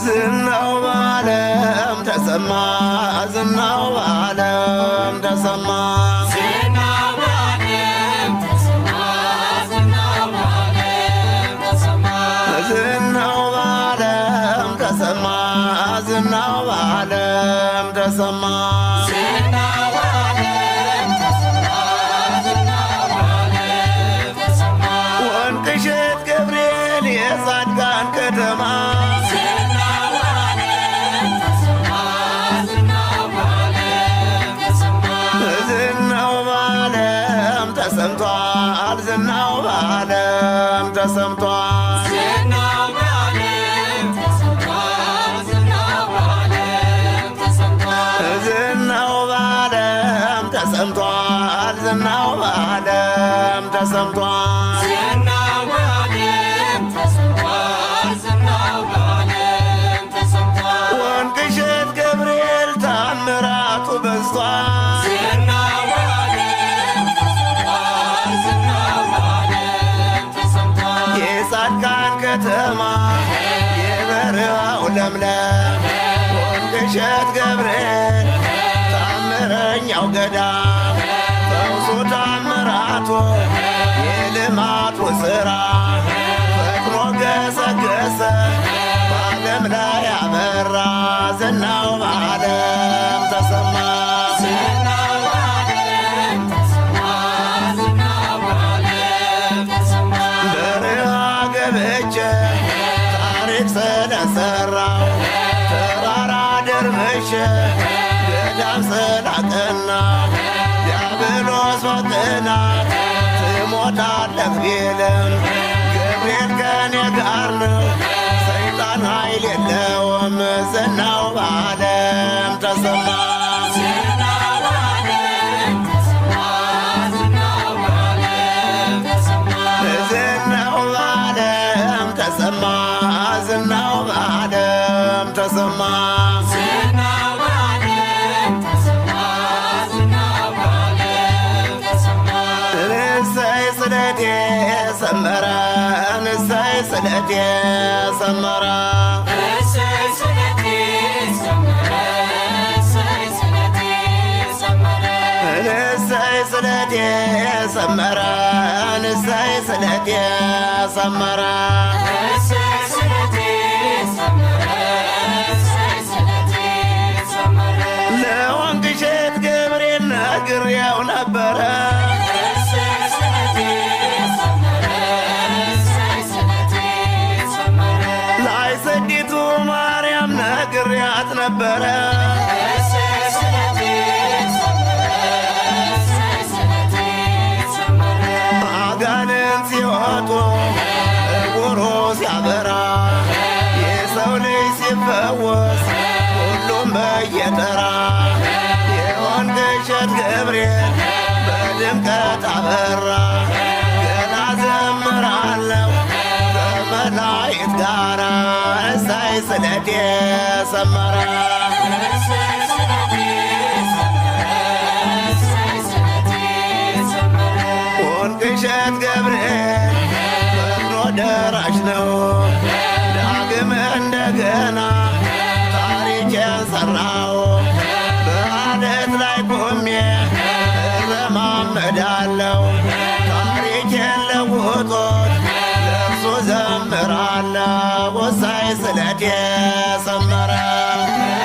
ዝናው በዓለም ተሰማ ዝናው በዓለም ተሰማ ዝናው በዓለም ተሰማ ዝናው በዓለም ተሰማ ዝናው በዓለም ተሰማ ዝናው በዓለም ተሰማ ዝናው በዓለም ተሰማ ዝናው በዓለም ተሰማ ወንቅ እሸት ገብርኤል የጻድቃን ከተማ ዝናው በዓለም ተሰማ ዝናው በዓለም ተሰማ ዝናው በዓለም ተሰምቷል ዝናው በዓለም ተሰምቷል ዝናው በዓለም ተሰምቷል ዝናው በዓለም ተሰምቷል ዝናው በዓለም ተሰምቷል ዝናው በዓለም ተሰምቷል ዝናው በዓለም ተሰምቷል ዝናው በዓለም ተሰምቷል ወንቅ እሸት ገብርኤል ታምራቱ በዝቷል ዝናው በዓለም ተሰምቷል ዝናው በዓለም ተሰምቷል የጻድቃን ከተማ የበረሃው ለምለም ወንቅ እሸት ገብርኤል ታምረኛው ገዳም ፈውሱ ታምራቱ የልማቱ ሥራ ፈጥኖ ገሰገሰ በዓለም ላይ አበራ ዝናው በዓለም ተሰማ ዝናው በዓለም ተሰማ ዝናው በዓለም ተሰማ በረሃ ገብቼ ታሪክ ስለሰራው ተራራ ደርምሼ ገዳም ስላቀና ዲያብሎስ በቅናት ትሞታለህ ቢልም ገብርኤል ከኔ ጋር ነው ሰይጣን ኃይል የለውም ዝናው በዓለም ተሰማ ዝናው በዓለም ተሰማ ዝናው በዓለም ተሰማ ዝናው በዓለም ተሰማ ዝናው በዓለም ተሰማ ዝናው በዓለም ተሰማ ዝናው በዓለም ተሰማ እሰይ ስለቴ ሰመረ እሰይ ስለቴ ሰመረ እሰይ ስለቴ ሰመረ እሰይ ስለቴ ሰመረ እሰይ ስለቴ ሰመረ እሰይ ስለቴ ሰመረ እሰይ ስለቴ ሰመረ እሰይ ስለቴ ሰመረ ለወንቅ እሸት ገብርኤል ነግሬው ነበረ እሰይ ስለቴ ሰመረ እሰይ ስለቴ ሰመረ ላይሰዲቱ ማርያም ነግሬያት ነበረ እሰይ ስለቴ ሰመረ እሰይ ስለቴ ሰመረ አጋንንት ሲወጡ እውሩ ሲያበራ የሰው ልጅ ሲፈወስ ሁሉም በየተራ የወንቅ እሸት ገብርኤል በድምቀት አበራ ገና ዘምራለሁ ከመላእክት ጋራ እሰይ ስለቴ ሰመረ እሰይ ስለቴ ሰመረ እሰይ ስለቴ ሰመረ ወንቅ እሸት ገብርኤል ፈጥኖ ደራሽ ነው ዳግም እንደገና ታሪኬን ሰራው በዓለት ላይ ቆሜ እረማመዳለሁ ታሪኬን ለውጦት ለእርሱ ዘምራለሁ እሰይ ስለቴ ሰመረ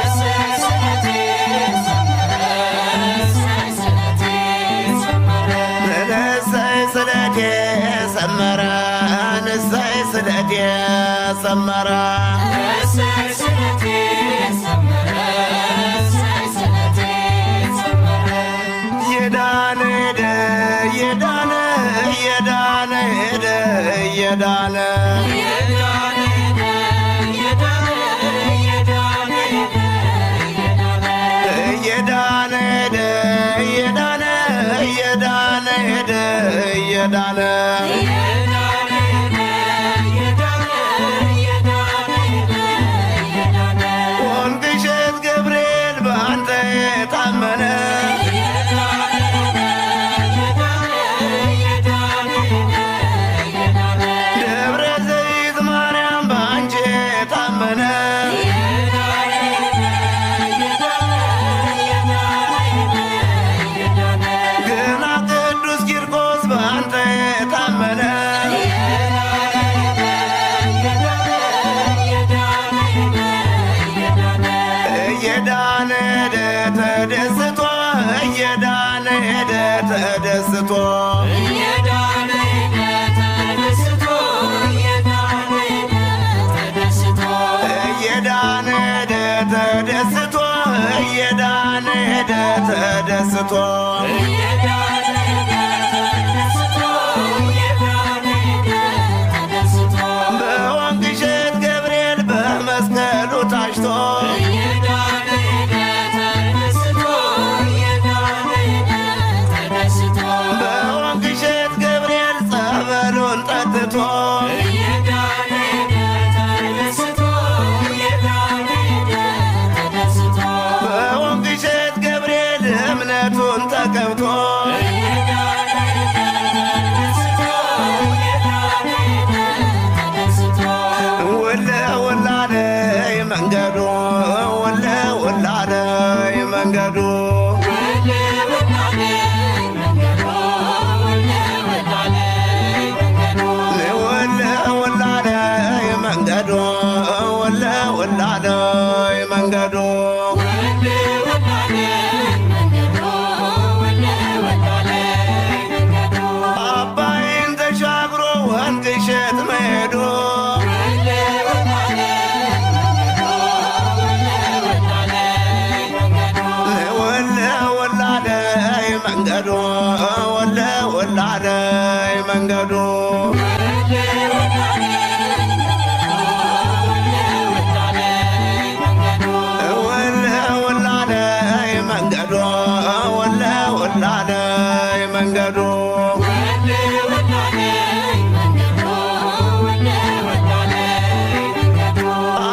እሰይ ስለቴ ሰመረ እሰይ ስለቴ ሰመረ እሰይ ስለቴ ሰመረ እሰይ ስለቴ ሰመረ እሰይ ስለቴ ሰመረ እሰይ ስለቴ ሰመረ የዳነ ሄደ የዳነ የዳነ ሄደ የዳነ የዳነ ሄደ የዳነ የዳነ ሄደ የዳነ ወንቅ እሸት ገብርኤል በአንተ የታመነ ደብረ ዘይት ማርያም በአንቺ የታመነ ተቀብቶ በወንቅ እሸት ገብርኤል በመስቀሉ ታጭቶ በወንቅ እሸት ገብርኤል ጸበሉን ጠጥቶ በወንቅ እሸት ገብርኤል እምነቱን ተቀብቶ ወለ ወላለይ መንገዱ ወለ ወላለይ መንገዱ ወለ ወላለይ መንገዱ ወለ ወላለይ መንገዱ አባይን ተሻግሮ ወንቅ እሸት መሄዱ ወለ ወላለይ መንገዱ ወለ ወላለይ መንገዱ ወለ ወላለይ መንገዱ ወለ ወላለይ መንገዱ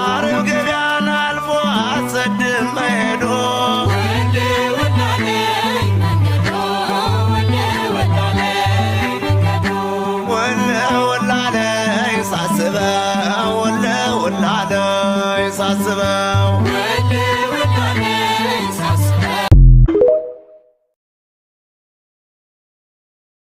አርብ ገበያን አልፎ አትሰድም መሄዱ ወለ ወላለይ ሳስበው ወለ ወላለይ ሳስበው